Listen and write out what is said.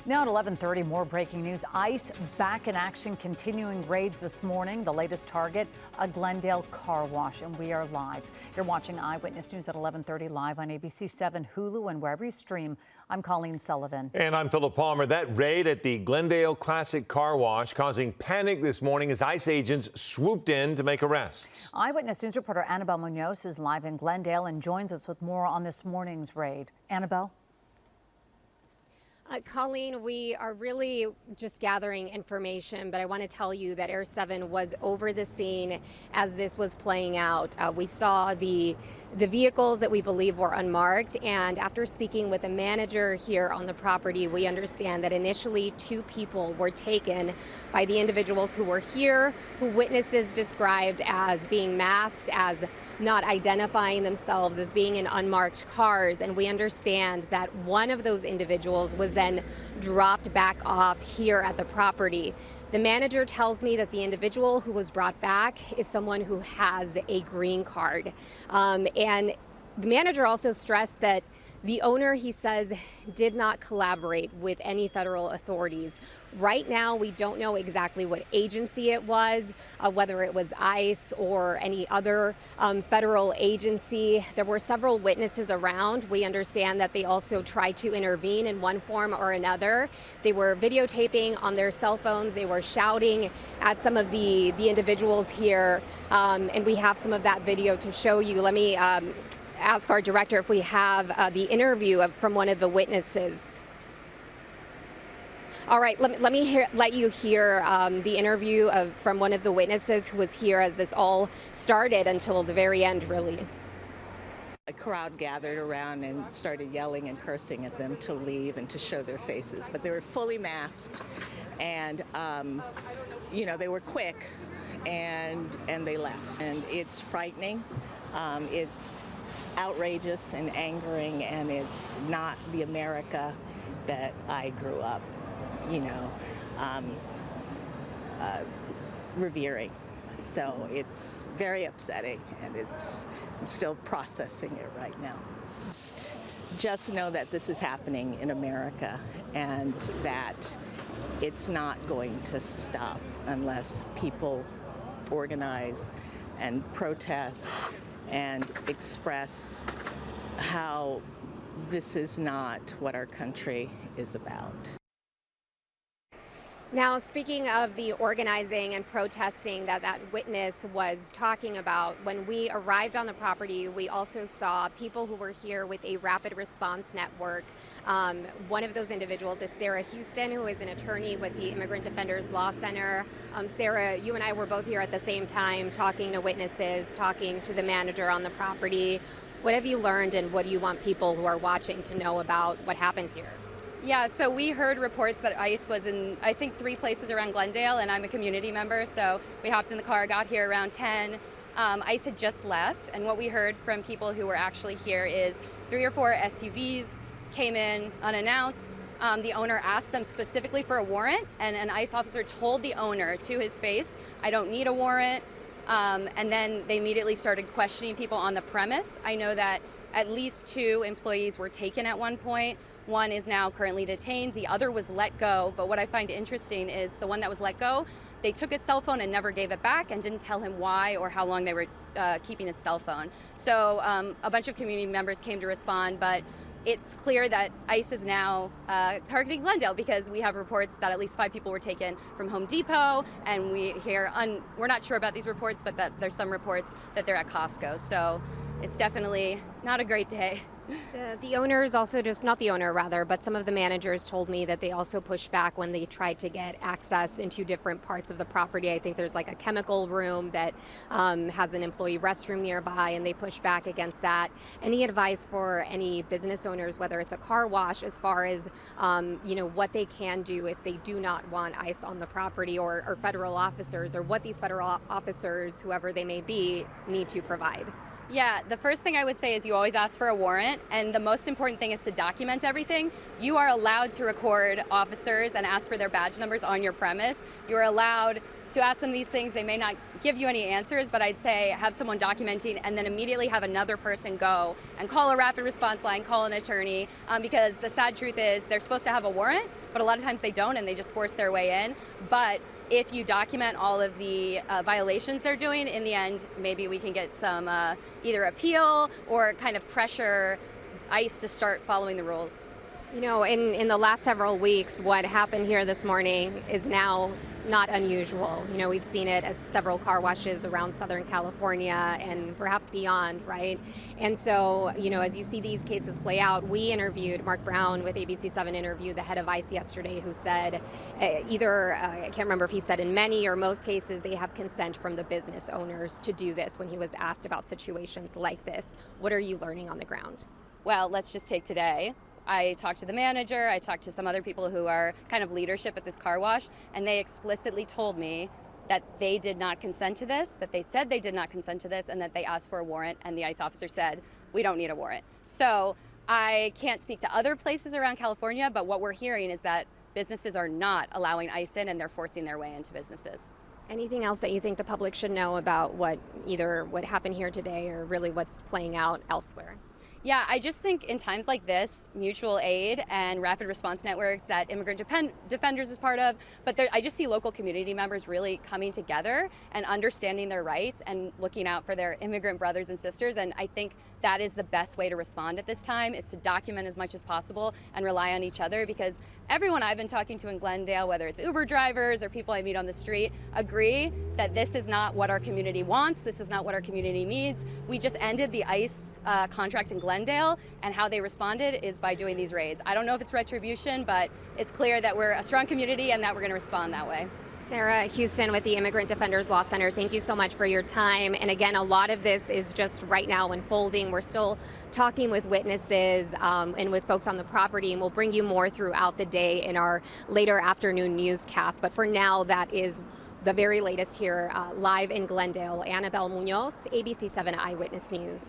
Now at 11:30, more breaking news. ICE back in action, continuing raids this morning. The latest target, a Glendale car wash, and we are live. You're watching Eyewitness News at 11:30 live on ABC 7, Hulu, and wherever you stream. I'm Colleen Sullivan. And I'm Philip Palmer. That raid at the Glendale Classic Car Wash causing panic this morning as ICE agents swooped in to make arrests. Eyewitness News reporter Annabelle Munoz is live in Glendale and joins us with more on this morning's raid. Annabelle? Colleen, we are really just gathering information, but I want to tell you that Air 7 was over the scene as this was playing out. We saw the vehicles that we believe were unmarked, and after speaking with a manager here on the property, we understand that initially 2 people were taken by the individuals who were here, who witnesses described as being masked, as not identifying themselves as being in unmarked cars, and we understand that one of those individuals was then dropped back off here at the property. The manager tells me that the individual who was brought back is someone who has a green card. And the manager also stressed that the owner, he says, did not collaborate with any federal authorities. Right now, we don't know exactly what agency it was, whether it was ICE or any other federal agency. There were several witnesses around. We understand that they also tried to intervene in one form or another. They were videotaping on their cell phones. They were shouting at some of the individuals here, and we have some of that video to show you. Let me ask our director if we have the interview from one of the witnesses. All right, let you hear the interview from one of the witnesses who was here as this all started until the very end, really. A crowd gathered around and started yelling and cursing at them to leave and to show their faces, but they were fully masked, and they were quick, and they left. And it's frightening. It's outrageous and angering, and it's not the America that I grew up, revering. So it's very upsetting, and I'm still processing it right now. Just know that this is happening in America, and that it's not going to stop unless people organize and protest and express how this is not what our country is about. Now, speaking of the organizing and protesting that witness was talking about, when we arrived on the property, we also saw people who were here with a rapid response network. One of those individuals is Sarah Houston, who is an attorney with the Immigrant Defenders Law Center. Sarah, you and I were both here at the same time talking to witnesses, talking to the manager on the property. What have you learned, and what do you want people who are watching to know about what happened here? Yeah, so we heard reports that ICE was in, I think, 3 places around Glendale, and I'm a community member, so we hopped in the car, got here around 10. ICE had just left, and what we heard from people who were actually here is 3 or 4 SUVs came in unannounced. The owner asked them specifically for a warrant, and an ICE officer told the owner to his face, "I don't need a warrant." And then they immediately started questioning people on the premise. I know that at least 2 employees were taken at one point. One is now currently detained. The other was let go. But what I find interesting is the one that was let go, they took his cell phone and never gave it back and didn't tell him why or how long they were keeping his cell phone. So a bunch of community members came to respond, but it's clear that ICE is now targeting Glendale because we have reports that at least 5 people were taken from Home Depot, and we're not sure about these reports, but that there's some reports that they're at Costco. So it's definitely not a great day. The owners also not the owner rather, but some of the managers told me that they also pushed back when they tried to get access into different parts of the property. I think there's like a chemical room that has an employee restroom nearby, and they pushed back against that. Any advice for any business owners, whether it's a car wash, as far as what they can do if they do not want ICE on the property, or federal officers, or what these federal officers, whoever they may be, need to provide? Yeah, the first thing I would say is you always ask for a warrant, and the most important thing is to document everything. You are allowed to record officers and ask for their badge numbers on your premise. You are allowed to ask them these things. They may not give you any answers, but I'd say have someone documenting and then immediately have another person go and call a rapid response line, call an attorney, because the sad truth is they're supposed to have a warrant, but a lot of times they don't and they just force their way in. But if you document all of the violations they're doing, in the end, maybe we can get some either appeal or kind of pressure ICE to start following the rules. You know, in the last several weeks, what happened here this morning is now not unusual. You know, we've seen it at several car washes around Southern California and perhaps beyond, right? And so, you know, as you see these cases play out, we interviewed, Mark Brown with ABC7 interviewed the head of ICE yesterday, who said I can't remember if he said in many or most cases, they have consent from the business owners to do this when he was asked about situations like this. What are you learning on the ground? Well, let's just take today. I talked to the manager, I talked to some other people who are kind of leadership at this car wash, and they explicitly told me that they did not consent to this, that they said they did not consent to this, and that they asked for a warrant, and the ICE officer said, we don't need a warrant. So I can't speak to other places around California, but what we're hearing is that businesses are not allowing ICE in, and they're forcing their way into businesses. Anything else that you think the public should know about what happened here today or really what's playing out elsewhere? Yeah, I just think in times like this, mutual aid and rapid response networks that Immigrant Defenders is part of, but I just see local community members really coming together and understanding their rights and looking out for their immigrant brothers and sisters. And I think that is the best way to respond at this time, is to document as much as possible and rely on each other, because everyone I've been talking to in Glendale, whether it's Uber drivers or people I meet on the street, agree that this is not what our community wants, this is not what our community needs. We just ended the ICE contract in Glendale, and how they responded is by doing these raids. I don't know if it's retribution, but it's clear that we're a strong community and that we're going to respond that way. Sarah Houston with the Immigrant Defenders Law Center, thank you so much for your time. And again, a lot of this is just right now unfolding. We're still talking with witnesses and with folks on the property, and we'll bring you more throughout the day in our later afternoon newscast. But for now, that is the very latest here live in Glendale. Annabelle Munoz, ABC7 Eyewitness News.